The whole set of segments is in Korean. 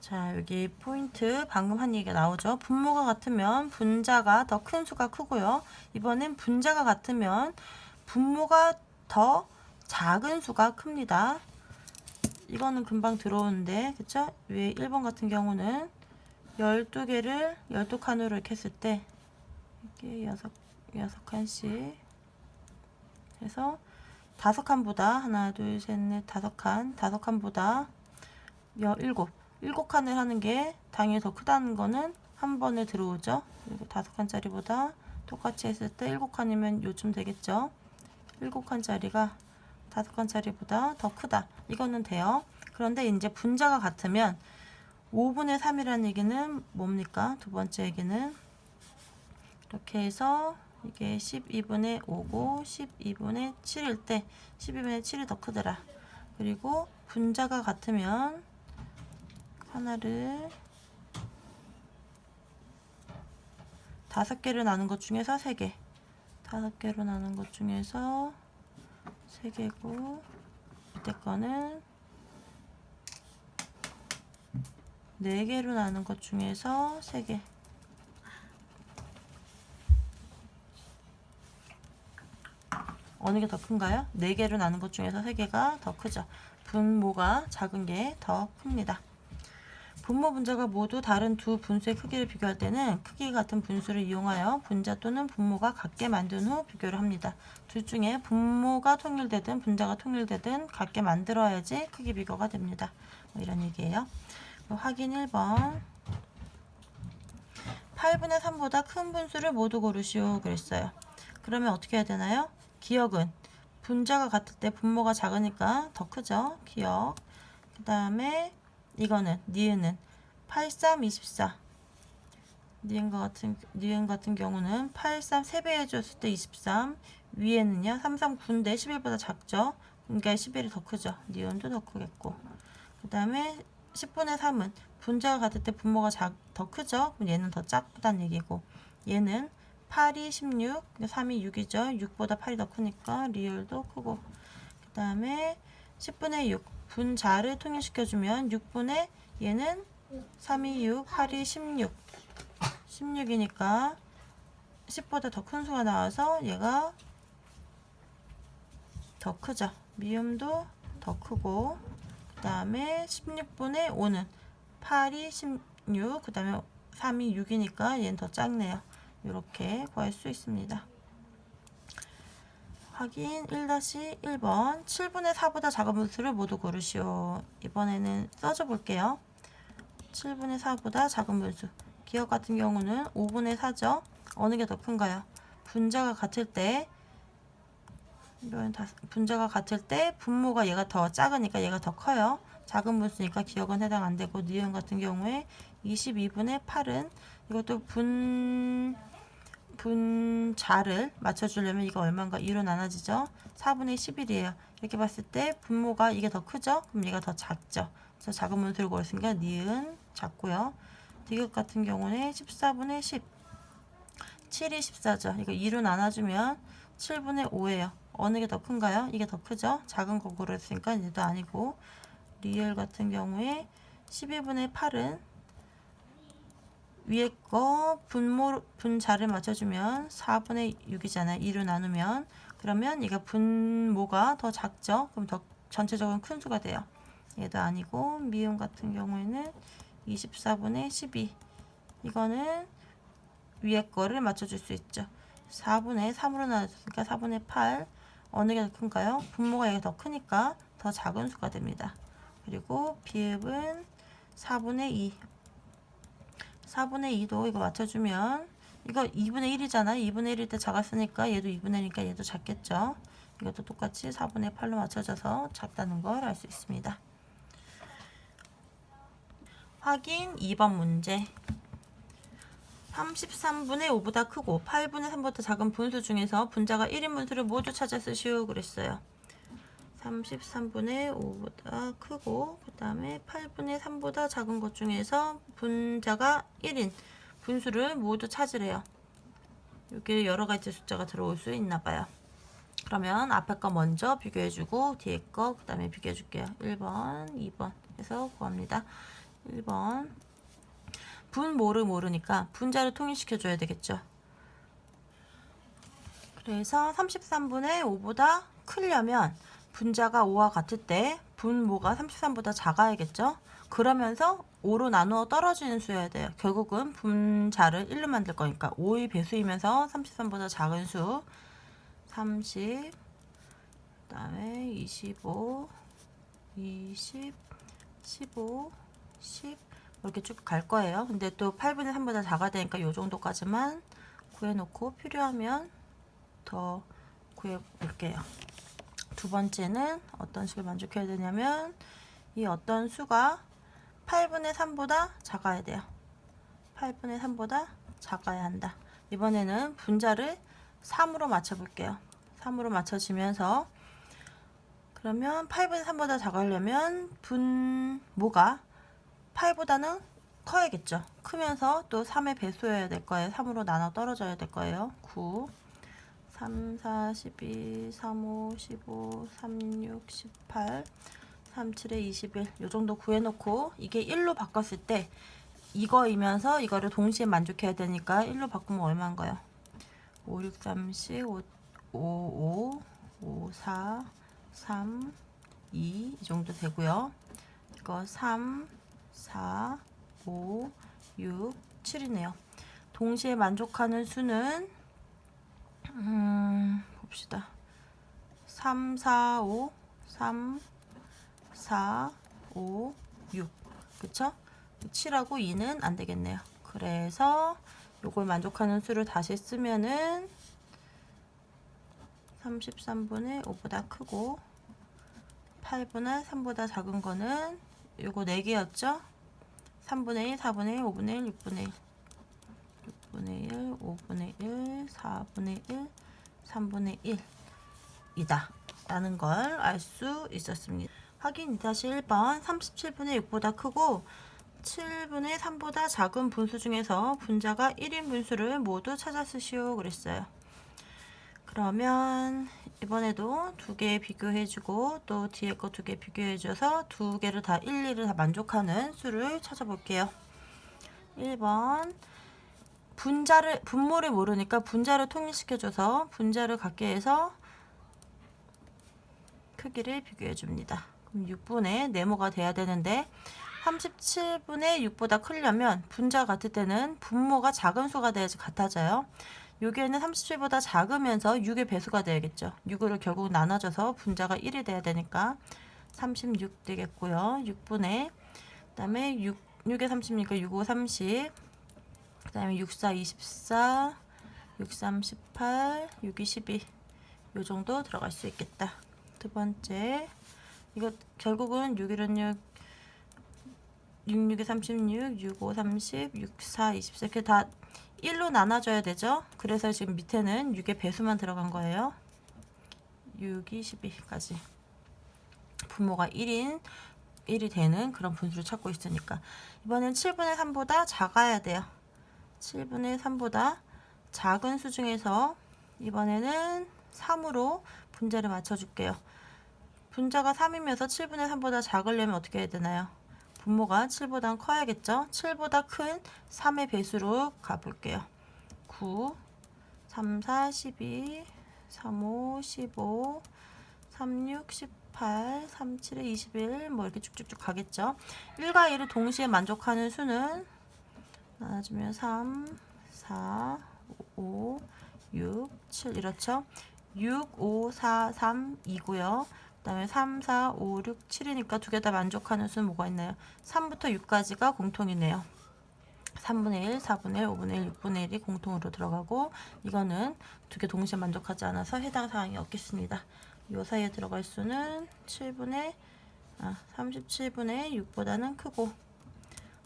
자, 여기 포인트 방금 한 얘기가 나오죠. 분모가 같으면 분자가 더 큰 수가 크고요. 이번엔 분자가 같으면 분모가 더 작은 수가 큽니다. 이거는 금방 들어오는데, 그쵸? 왜 1번 같은 경우는 12개를 12칸으로 이렇게 했을 때 이렇게 6칸씩 해서 5칸보다 하나, 둘, 셋, 넷, 5칸, 5칸보다 7칸을 하는 게 당연히 더 크다는 거는 한 번에 들어오죠. 그리고 5칸짜리보다 똑같이 했을 때 7칸이면 요쯤 되겠죠. 7칸짜리가 5칸짜리보다 더 크다. 이거는 돼요. 그런데 이제 분자가 같으면 5분의 3이라는 얘기는 뭡니까? 두 번째 얘기는 이렇게 해서 이게 12분의 5고 12분의 7일 때 12분의 7이 더 크더라. 그리고 분자가 같으면 하나를 5개를 나눈 것 중에서 3개, 5개로 나눈 것 중에서 3개고, 밑에 거는 4개로 나눈 것 중에서 3개. 어느 게 더 큰가요? 4개로 나눈 것 중에서 3개가 더 크죠. 분모가 작은 게 더 큽니다. 분모 분자가 모두 다른 두 분수의 크기를 비교할 때는 크기 같은 분수를 이용하여 분자 또는 분모가 같게 만든 후 비교를 합니다. 둘 중에 분모가 통일되든 분자가 통일되든 같게 만들어야지 크기 비교가 됩니다. 뭐 이런 얘기예요. 확인 1번. 8분의 3보다 큰 분수를 모두 고르시오 그랬어요. 그러면 어떻게 해야 되나요? 기억은 분자가 같을 때 분모가 작으니까 더 크죠. 기억. 그 다음에 이거는 니은은 8, 3, 24. 니은 같은 경우는 8, 3 3배 해줬을 때 23. 위에는요 3, 3, 9인데 11보다 작죠. 그러니까 11이 더 크죠. 니은도 더 크겠고. 그 다음에 10분의 3은 분자가 같을 때 분모가 더 크죠. 그럼 얘는 더 작다는 얘기고. 얘는 8이 16, 3이 6이죠. 6보다 8이 더 크니까 리을도 크고. 그 다음에 10분의 6 분자를 통일시켜주면 6분의 얘는 3이 6, 8이 16 16이니까 10보다 더 큰 수가 나와서 얘가 더 크죠. 미음도 더 크고. 그 다음에 16분의 5는 8이 16, 그 다음에 3이 6이니까 얘는 더 작네요. 이렇게 구할 수 있습니다. 확인 1-1번 7분의 4보다 작은 분수를 모두 고르시오. 이번에는 써줘 볼게요. 7분의 4보다 작은 분수. 기억 같은 경우는 5분의 4죠. 어느 게 더 큰가요? 분자가 같을 때 분모가 얘가 더 작으니까 얘가 더 커요. 작은 분수니까 기억은 해당 안 되고, 니은 같은 경우에 22분의 8은 이것도 분자를 맞춰주려면 이거 얼마인가 2로 나눠지죠. 4분의 11이에요. 이렇게 봤을 때 분모가 이게 더 크죠. 그럼 얘가 더 작죠. 그래서 작은 분수를 고르니까 니은 작고요. 디귿 같은 경우는 14분의 10, 7이 14죠. 이거 2로 나눠주면 7분의 5예요. 어느 게 더 큰가요? 이게 더 크죠. 작은 거 고르니까 얘도 아니고. 리을 같은 경우에 12분의 8은 위에 거 분자를 맞춰주면 4분의 6이잖아요. 2로 나누면. 그러면 얘가 분모가 더 작죠. 그럼 더 전체적으로 큰 수가 돼요. 얘도 아니고, 미음 같은 경우에는 24분의 12. 이거는 위에 거를 맞춰줄 수 있죠. 4분의 3으로 나눠줬으니까 4분의 8. 어느 게 더 큰가요? 분모가 얘가 더 크니까 더 작은 수가 됩니다. 그리고 비읍은 4분의 2. 4분의 2도 이거 맞춰주면 이거 2분의 1이잖아. 2분의 1일 때 작았으니까 얘도 2분의 1이니까 얘도 작겠죠. 이것도 똑같이 4분의 8로 맞춰져서 작다는 걸 알 수 있습니다. 확인 2번 문제. 33분의 5보다 크고 8분의 3보다 작은 분수 중에서 분자가 1인 분수를 모두 찾아 쓰시오 그랬어요. 33분의 5보다 크고 그 다음에 8분의 3보다 작은 것 중에서 분자가 1인 분수를 모두 찾으래요. 여기 여러 가지 숫자가 들어올 수 있나 봐요. 그러면 앞에 거 먼저 비교해주고 뒤에 거 그 다음에 비교해줄게요. 1번, 2번 해서 구합니다. 1번. 분모를 모르니까 분자를 통일시켜줘야 되겠죠. 그래서 33분의 5보다 크려면 분자가 5와 같을 때 분모가 33보다 작아야겠죠. 그러면서 5로 나누어 떨어지는 수여야 돼요. 결국은 분자를 1로 만들 거니까 5의 배수이면서 33보다 작은 수 30, 그 다음에 25, 20, 15, 10 이렇게 쭉 갈 거예요. 근데 또 8분의 3보다 작아야 되니까 이 정도까지만 구해놓고 필요하면 더 구해볼게요. 두 번째는 어떤 식을 만족해야 되냐면 이 어떤 수가 8분의 3보다 작아야 돼요. 8분의 3보다 작아야 한다. 이번에는 분자를 3으로 맞춰볼게요. 3으로 맞춰지면서 그러면 8분의 3보다 작으려면 분모가 8보다는 커야겠죠. 크면서 또 3의 배수여야 될 거예요. 3으로 나눠 떨어져야 될 거예요. 9, 3, 4, 12, 3, 5, 15, 3, 6, 18, 3, 7에 21. 요 정도 구해놓고 이게 1로 바꿨을 때 이거이면서 이거를 동시에 만족해야 되니까 1로 바꾸면 얼마인가요? 5, 6, 30, 5, 5, 5, 4, 3, 2 이 정도 되고요. 이거 3, 4, 5, 6, 7이네요. 동시에 만족하는 수는 봅시다. 3, 4, 5, 3, 4, 5, 6 그쵸? 7하고 2는 안 되겠네요. 그래서 요걸 만족하는 수를 다시 쓰면은 33분의 5보다 크고 8분의 3보다 작은 거는 요거 4개였죠? 3분의 1, 4분의 1, 5분의 1, 6분의 1 6분의 1, 5분의 1, 4분의 1, 3분의 1 이다 라는 걸 알 수 있었습니다. 확인 2-1번 37분의 6보다 크고 7분의 3보다 작은 분수 중에서 분자가 1인 분수를 모두 찾아 쓰시오 그랬어요. 그러면 이번에도 두 개 비교해주고 또 뒤에 거 두 개 비교해줘서 두 개를 다 일일이 다 만족하는 수를 찾아볼게요. 1번 분모를 모르니까 분자를 통일시켜줘서 분자를 갖게 해서 크기를 비교해줍니다. 그럼 6분의 네모가 돼야 되는데 37분의 6보다 크려면 분자가 같을 때는 분모가 작은 수가 돼야지 같아져요. 여기에는 37보다 작으면서 6의 배수가 돼야겠죠. 6을 결국 나눠줘서 분자가 1이 돼야 되니까 36 되겠고요. 6분의 그 다음에 6에 30이니까 6, 5, 30 그 다음에 6, 4, 24 6, 3, 18 6, 2, 12 요 정도 들어갈 수 있겠다. 두 번째 이거 결국은 6, 1, 6 6, 6에 36 6, 5, 30 6, 4, 24 이렇게 다 1로 나눠줘야 되죠. 그래서 지금 밑에는 6의 배수만 들어간 거예요. 6, 2, 12까지 분모가 1이 되는 그런 분수를 찾고 있으니까 이번엔 7분의 3보다 작아야 돼요. 7분의 3보다 작은 수 중에서 이번에는 3으로 분자를 맞춰줄게요. 분자가 3이면서 7분의 3보다 작으려면 어떻게 해야 되나요? 분모가 7보다 커야겠죠? 7보다 큰 3의 배수로 가볼게요. 9, 3, 4, 12, 3, 5, 15, 3, 6, 18, 3, 7에 21 뭐 이렇게 쭉쭉쭉 가겠죠? 1과 1을 동시에 만족하는 수는 나눠주면 3, 4, 5, 6, 7 이렇죠? 6, 5, 4, 3, 2고요. 그 다음에 3, 4, 5, 6, 7이니까 두 개 다 만족하는 수는 뭐가 있나요? 3부터 6까지가 공통이네요. 3분의 1, 4분의 1, 5분의 1, 6분의 1이 공통으로 들어가고 이거는 두 개 동시에 만족하지 않아서 해당 사항이 없겠습니다. 이 사이에 들어갈 수는 37분의 6보다는 크고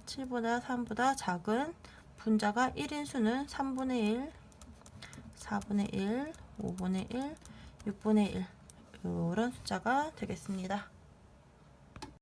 7보다 3보다 작은 분자가 1인 수는 3분의 1, 4분의 1, 5분의 1, 6분의 1 이런 숫자가 되겠습니다.